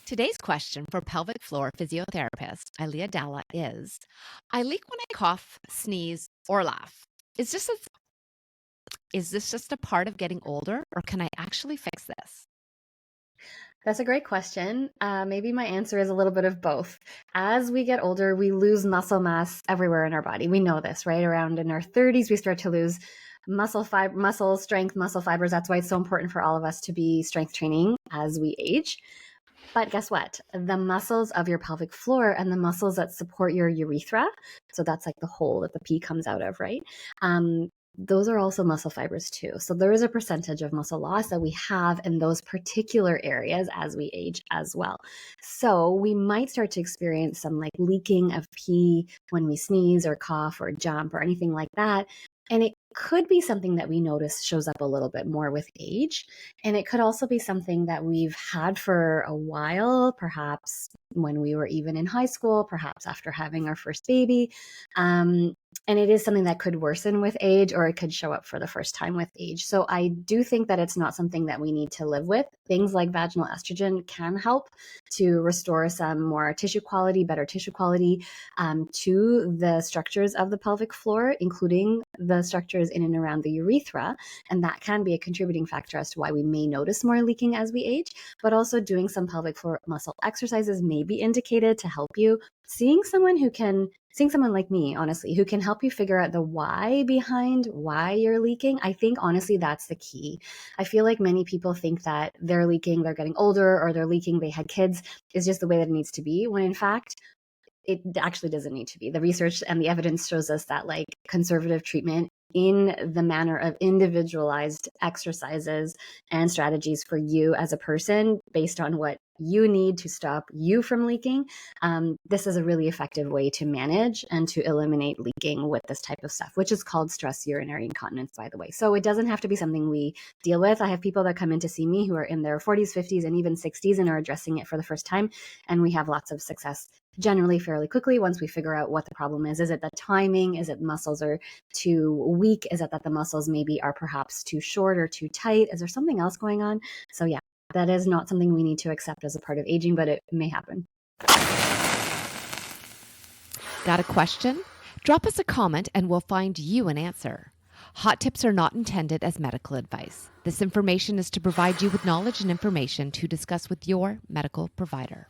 Today's question for pelvic floor physiotherapist Aliya Dhalla is, I leak when I cough, sneeze, or laugh. Is this just a part of getting older, or can I actually fix this? That's a great question. Maybe my answer is a little bit of both. As we get older, we lose muscle mass everywhere in our body. We know this, right? Around in our 30s, we start to lose muscle strength, muscle fibers. That's why it's so important for all of us to be strength training as we age. But guess what? The muscles of your pelvic floor and the muscles that support your urethra, so that's like the hole that the pee comes out of, right? Those are also muscle fibers too. So there is a percentage of muscle loss that we have in those particular areas as we age as well. So we might start to experience some like leaking of pee when we sneeze or cough or jump or anything like that. And it could be something that we notice shows up a little bit more with age. And it could also be something that we've had for a while, perhaps when we were even in high school, perhaps after having our first baby. And it is something that could worsen with age, or it could show up for the first time with age. So I do think that it's not something that we need to live with. Things like vaginal estrogen can help to restore some more tissue quality, better tissue quality to the structures of the pelvic floor, including the structures in and around the urethra. And that can be a contributing factor as to why we may notice more leaking as we age. But also doing some pelvic floor muscle exercises may be indicated to help you. Seeing someone like me, honestly, who can help you figure out the why behind why you're leaking, I think honestly that's the key. I feel like many people think that they're leaking, they're getting older, or they're leaking, they had kids, is just the way that it needs to be, when in fact, it actually doesn't need to be. The research and the evidence shows us that like conservative treatment in the manner of individualized exercises and strategies for you as a person based on what you need to stop you from leaking. This is a really effective way to manage and to eliminate leaking with this type of stuff, which is called stress urinary incontinence, by the way. So it doesn't have to be something we deal with. I have people that come in to see me who are in their 40s, 50s, and even 60s and are addressing it for the first time. And we have lots of success generally fairly quickly once we figure out what the problem is. Is it the timing? Is it muscles are too weak? Is it that the muscles maybe are perhaps too short or too tight? Is there something else going on? So yeah, that is not something we need to accept as a part of aging, but it may happen. Got a question? Drop us a comment and we'll find you an answer. Hot tips are not intended as medical advice. This information is to provide you with knowledge and information to discuss with your medical provider.